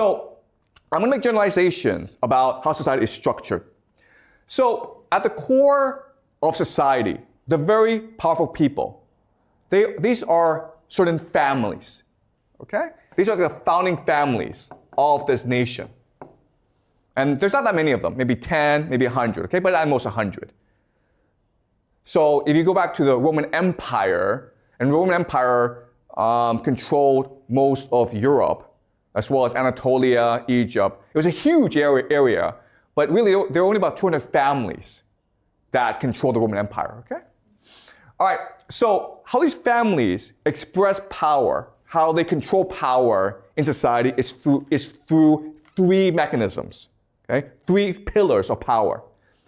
So I'm going to make generalizations about how society is structured. So at the core of society, the very powerful people, these are certain families, okay? These are the founding families of this nation. And there's not that many of them, maybe 10, maybe 100, okay? But at most 100. So if you go back to the Roman Empire, and the Roman Empire controlled most of Europe, as well as Anatolia, Egypt. It was a huge area, but really there were only about 200 families that controlled the Roman Empire, okay? All right, so how these families express power, how they control power in society is through three mechanisms, okay? Three pillars of power.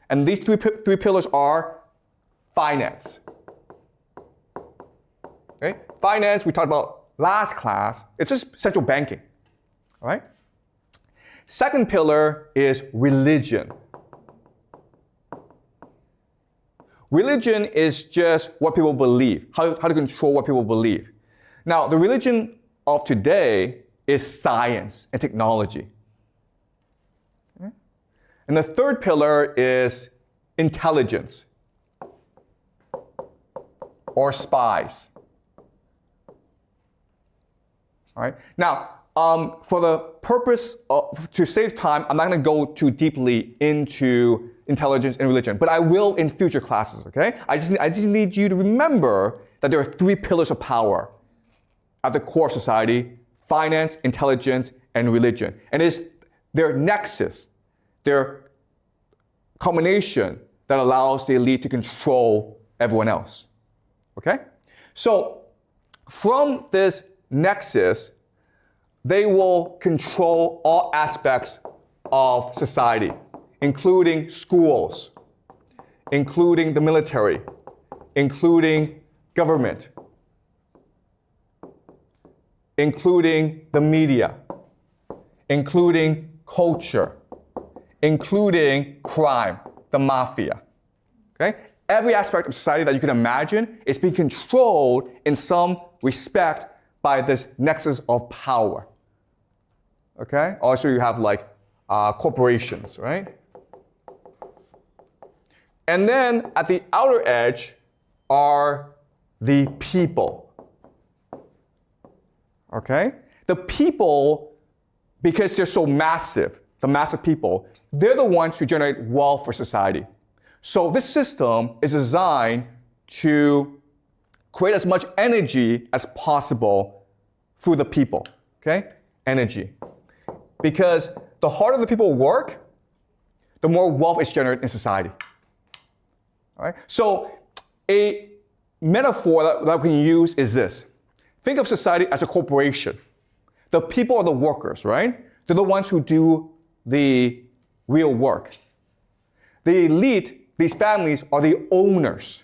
And these three pillars are finance. Okay? Finance, we talked about last class, it's just central banking. All right? Second pillar is religion. Religion is just what people believe, how to control what people believe. Now, the religion of today is science and technology. Okay? And the third pillar is intelligence or spies. All right? Now, for the purpose to save time, I'm not going to go too deeply into intelligence and religion, but I will in future classes, okay? I just need you to remember that there are three pillars of power at the core of society: finance, intelligence, and religion. And it's their nexus, their combination that allows the elite to control everyone else, okay? So from this nexus, they will control all aspects of society, including schools, including the military, including government, including the media, including culture, including crime, the mafia. Okay? Every aspect of society that you can imagine is being controlled in some respect by this nexus of power. Okay? Also, you have like corporations, right? And then at the outer edge are the people. Okay? The people, because they're so massive, the massive people, they're the ones who generate wealth for society. So this system is designed to create as much energy as possible through the people. Okay? Energy. Because the harder the people work, the more wealth is generated in society. All right? So a metaphor that we can use is this. Think of society as a corporation. The people are the workers, right? They're the ones who do the real work. The elite, these families, are the owners.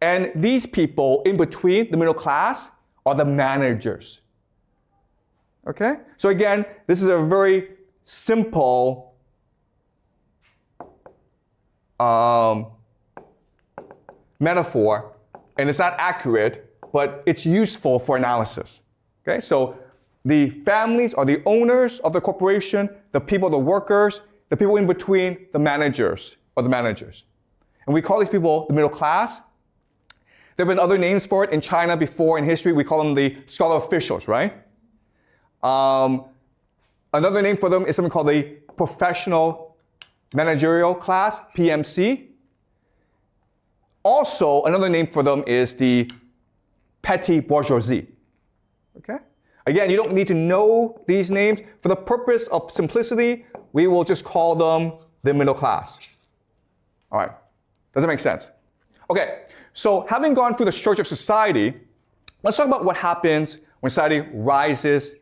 And these people in between, the middle class, are the managers. Okay? So again, this is a very simple metaphor, and it's not accurate, but it's useful for analysis. Okay? So the families are the owners of the corporation, the people are the workers, the people in between, the managers, are the managers. And we call these people the middle class. There have been other names for it in China before in history. We call them the scholar officials, right? Another name for them is something called the professional managerial class, PMC. Also, another name for them is the petty bourgeoisie. Okay? Again, you don't need to know these names. For the purpose of simplicity, we will just call them the middle class. All right. Does that make sense? Okay. So having gone through the structure of society, let's talk about what happens when society rises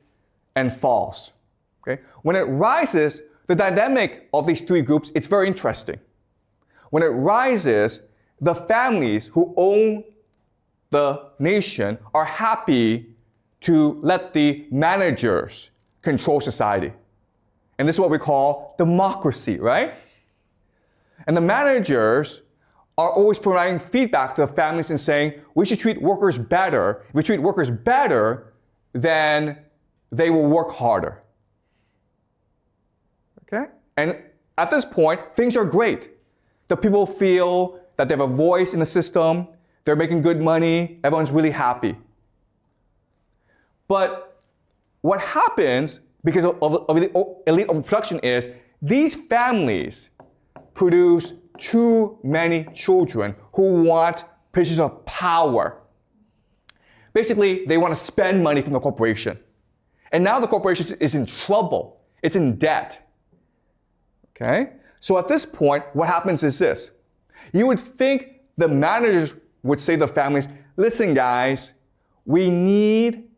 and falls. Okay? When it rises, the dynamic of these three groups, it's very interesting. When it rises, the families who own the nation are happy to let the managers control society. And this is what we call democracy, right? And the managers are always providing feedback to the families and saying, we should treat workers better. If we treat workers better, then they will work harder. Okay? And at this point, things are great. The people feel that they have a voice in the system, they're making good money, everyone's really happy. But what happens because of elite overproduction is these families produce too many children who want positions of power. Basically, they want to spend money from the corporation. And now the corporation is in trouble. It's in debt. Okay? So at this point, what happens is this. You would think the managers would say to the families, listen guys, we need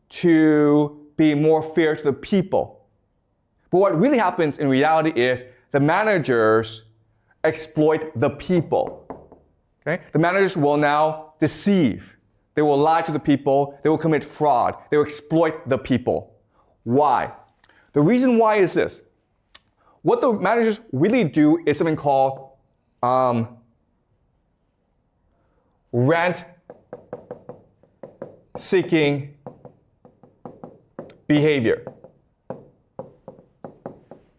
to be more fair to the people. But what really happens in reality is the managers exploit the people. Okay? The managers will now deceive. They will lie to the people. They will commit fraud. They will exploit the people. Why? The reason why is this. What the managers really do is something called rent-seeking behavior.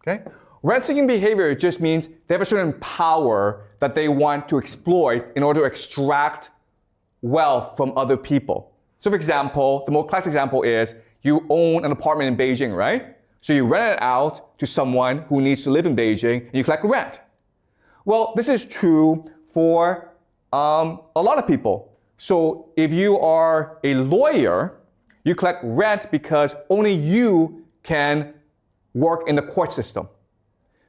Okay? Rent-seeking behavior just means they have a certain power that they want to exploit in order to extract wealth from other people. So for example, the most classic example is you own an apartment in Beijing, right? So you rent it out to someone who needs to live in Beijing and you collect rent. Well, this is true for a lot of people. So if you are a lawyer, you collect rent because only you can work in the court system.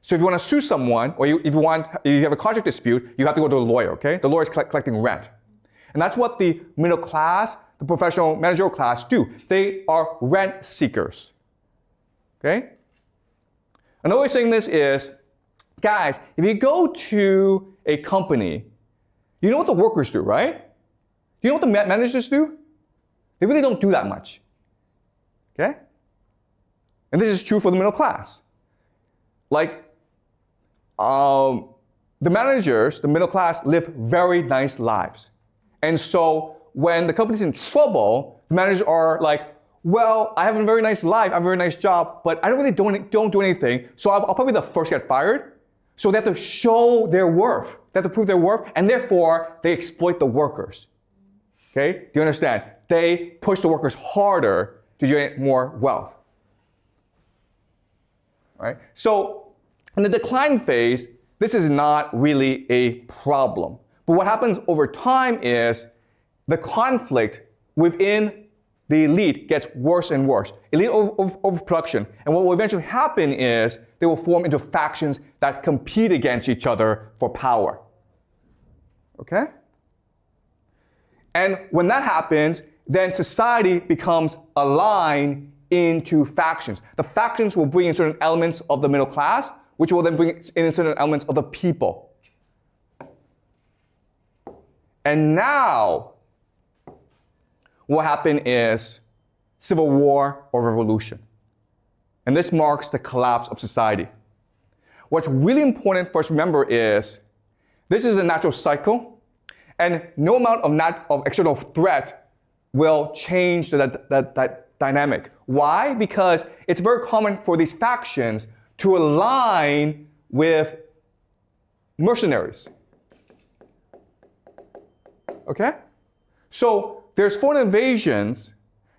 So if you want to sue someone, or if you have a contract dispute, you have to go to a lawyer, okay? The lawyer is collecting rent. And that's what the middle class, the professional managerial class do. They are rent seekers, okay? Another way of saying this is, guys, if you go to a company, you know what the workers do, right? You know what the managers do? They really don't do that much, okay? And this is true for the middle class. Like, the managers, the middle class, live very nice lives. And so when the company's in trouble, the managers are like, well, I have a very nice life, I have a very nice job, but I don't really don't do anything, so I'll probably be the first to get fired. So they have to show their worth. They have to prove their worth, and therefore, they exploit the workers. Okay? Do you understand? They push the workers harder to generate more wealth. Right? So in the decline phase, this is not really a problem. But what happens over time is the conflict within the elite gets worse and worse. Elite overproduction. And what will eventually happen is they will form into factions that compete against each other for power. Okay? And when that happens, then society becomes aligned into factions. The factions will bring in certain elements of the middle class, which will then bring in certain elements of the people. And now, what happened is civil war or revolution. And this marks the collapse of society. What's really important for us to remember is this is a natural cycle, and no amount of external threat will change that dynamic. Why? Because it's very common for these factions to align with mercenaries. Okay? So there's foreign invasions,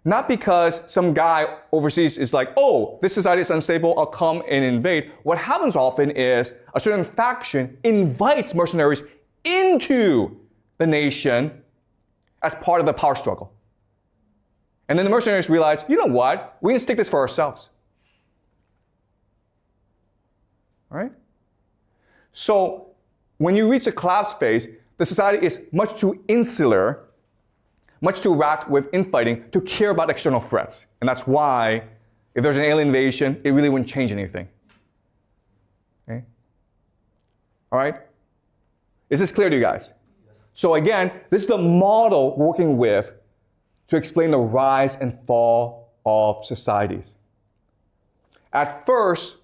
not because some guy overseas is like, oh, this society is unstable, I'll come and invade. What happens often is a certain faction invites mercenaries into the nation as part of the power struggle. And then the mercenaries realize, you know what? We can take this for ourselves. All right? So when you reach the collapse phase, the society is much too insular, much too racked with infighting to care about external threats. And that's why, if there's an alien invasion, it really wouldn't change anything. Okay? All right? Is this clear to you guys? Yes. So again, this is the model we're working with to explain the rise and fall of societies. At first,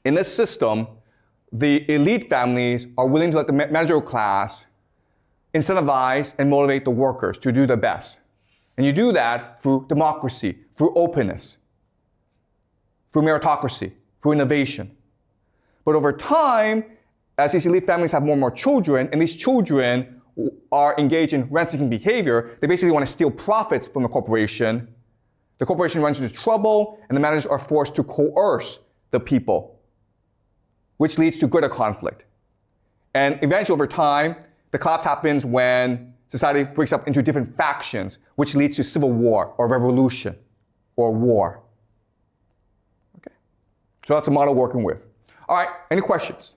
in this system, the elite families are willing to let the managerial class incentivize and motivate the workers to do their best. And you do that through democracy, through openness, through meritocracy, through innovation. But over time, as these elite families have more and more children, and these children are engaged in rent-seeking behavior, they basically want to steal profits from the corporation. The corporation runs into trouble, and the managers are forced to coerce the people, which leads to greater conflict. And eventually, over time, the collapse happens when society breaks up into different factions, which leads to civil war or revolution or war. Okay. So that's a model working with. All right, any questions?